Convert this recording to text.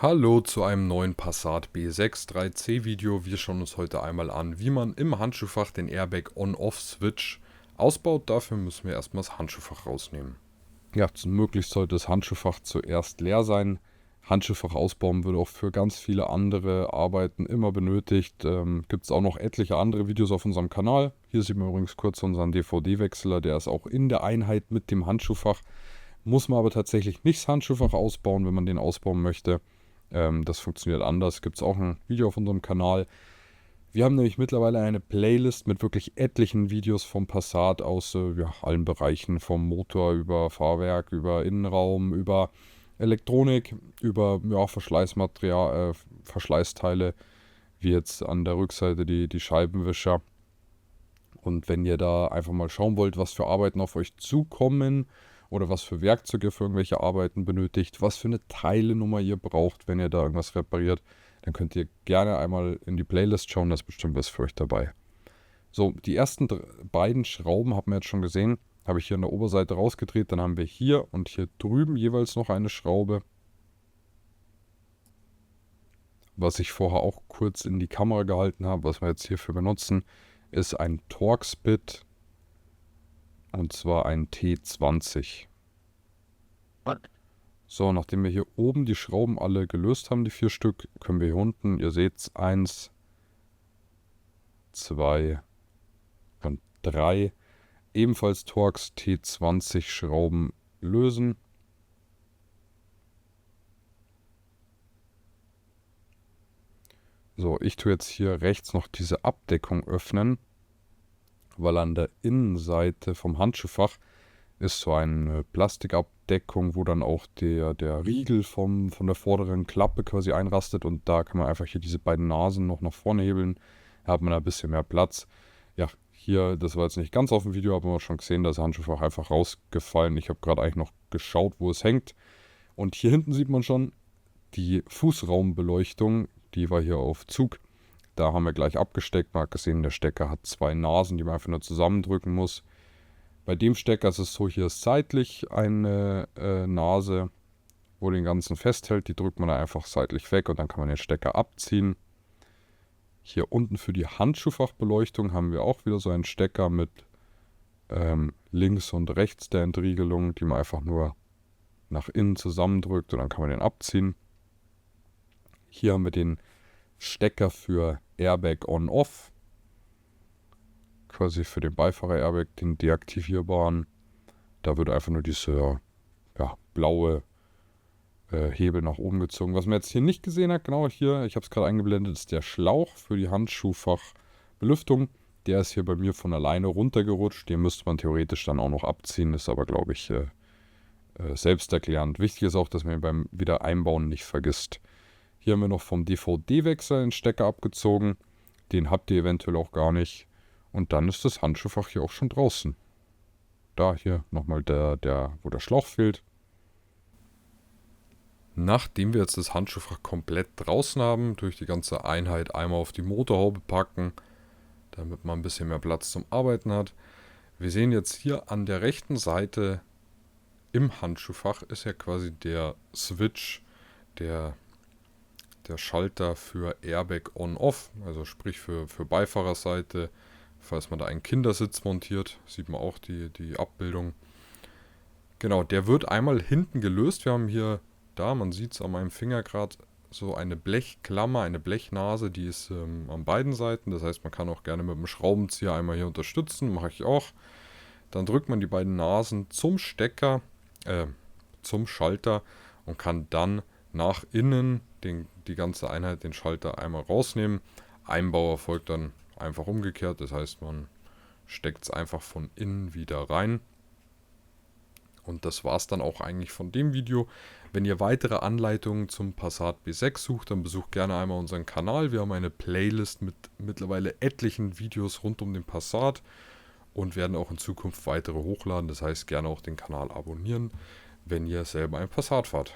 Hallo zu einem neuen Passat B6 3C Video. Wir schauen uns heute einmal an, wie man im Handschuhfach den Airbag On-Off-Switch ausbaut. Dafür müssen wir erstmal das Handschuhfach rausnehmen. Ja, möglichst sollte das Handschuhfach zuerst leer sein. Handschuhfach ausbauen wird auch für ganz viele andere Arbeiten immer benötigt. Gibt es auch noch etliche andere Videos auf unserem Kanal. Hier sieht man übrigens kurz unseren DVD-Wechsler, der ist auch in der Einheit mit dem Handschuhfach. Muss man aber tatsächlich nicht das Handschuhfach ausbauen, wenn man den ausbauen möchte. Das funktioniert anders. Gibt es auch ein Video auf unserem Kanal. Wir haben nämlich mittlerweile eine Playlist mit wirklich etlichen Videos vom Passat aus allen Bereichen. Vom Motor über Fahrwerk, über Innenraum, über Elektronik, über Verschleißmaterial, Verschleißteile, wie jetzt an der Rückseite die Scheibenwischer. Und wenn ihr da einfach mal schauen wollt, was für Arbeiten auf euch zukommen oder was für Werkzeuge für irgendwelche Arbeiten benötigt, was für eine Teilenummer ihr braucht, wenn ihr da irgendwas repariert, dann könnt ihr gerne einmal in die Playlist schauen, da ist bestimmt was für euch dabei. So, die ersten beiden Schrauben haben wir jetzt schon gesehen, habe ich hier an der Oberseite rausgedreht, dann haben wir hier und hier drüben jeweils noch eine Schraube. Was ich vorher auch kurz in die Kamera gehalten habe, was wir jetzt hierfür benutzen, ist ein Torx-Bit, und zwar ein T20. So, nachdem wir hier oben die Schrauben alle gelöst haben, die 4 Stück, können wir hier unten, ihr seht es, 1, 2 und 3, ebenfalls Torx T20 Schrauben lösen. So, ich tue jetzt hier rechts noch diese Abdeckung öffnen, weil an der Innenseite vom Handschuhfach ist so eine Plastikabdeckung, wo dann auch der Riegel von der vorderen Klappe quasi einrastet, und da kann man einfach hier diese beiden Nasen noch nach vorne hebeln, da hat man ein bisschen mehr Platz. Ja, hier, das war jetzt nicht ganz auf dem Video, aber man hat schon gesehen, da ist das Handschuhfach einfach rausgefallen. Ich habe gerade eigentlich noch geschaut, wo es hängt, und hier hinten sieht man schon die Fußraumbeleuchtung, die war hier auf Zug. Da haben wir gleich abgesteckt. Man hat gesehen, der Stecker hat 2 Nasen, die man einfach nur zusammendrücken muss. Bei dem Stecker ist es so, hier ist seitlich eine Nase, wo den ganzen festhält. Die drückt man dann einfach seitlich weg und dann kann man den Stecker abziehen. Hier unten für die Handschuhfachbeleuchtung haben wir auch wieder so einen Stecker mit links und rechts der Entriegelung, die man einfach nur nach innen zusammendrückt und dann kann man den abziehen. Hier haben wir den Stecker für Airbag On-Off, quasi für den Beifahrer-Airbag, den deaktivierbaren. Da wird einfach nur diese blaue Hebel nach oben gezogen. Was man jetzt hier nicht gesehen hat, genau hier, ich habe es gerade eingeblendet, ist der Schlauch für die Handschuhfachbelüftung. Der ist hier bei mir von alleine runtergerutscht. Den müsste man theoretisch dann auch noch abziehen, ist aber, glaube ich, selbsterklärend. Wichtig ist auch, dass man ihn beim Wiedereinbauen nicht vergisst. Hier haben wir noch vom DVD-Wechsler den Stecker abgezogen. Den habt ihr eventuell auch gar nicht. Und dann ist das Handschuhfach hier auch schon draußen. Da hier nochmal wo der Schlauch fehlt. Nachdem wir jetzt das Handschuhfach komplett draußen haben, durch die ganze Einheit einmal auf die Motorhaube packen, damit man ein bisschen mehr Platz zum Arbeiten hat. Wir sehen jetzt hier an der rechten Seite im Handschuhfach ist ja quasi der Switch, der Schalter für Airbag On-Off, also sprich für Beifahrerseite, falls man da einen Kindersitz montiert, sieht man auch die Abbildung. Genau, der wird einmal hinten gelöst. Wir haben hier, man sieht es an meinem Finger gerade, so eine Blechklammer, eine Blechnase, die ist an beiden Seiten. Das heißt, man kann auch gerne mit dem Schraubenzieher einmal hier unterstützen, mache ich auch. Dann drückt man die beiden Nasen zum Stecker, zum Schalter und kann dann nach innen die ganze Einheit, den Schalter einmal rausnehmen. Einbau erfolgt dann einfach umgekehrt, das heißt, man steckt es einfach von innen wieder rein. Und das war es dann auch eigentlich von dem Video. Wenn ihr weitere Anleitungen zum Passat B6 sucht, dann besucht gerne einmal unseren Kanal. Wir haben eine Playlist mit mittlerweile etlichen Videos rund um den Passat und werden auch in Zukunft weitere hochladen. Das heißt, gerne auch den Kanal abonnieren, wenn ihr selber ein Passat fahrt.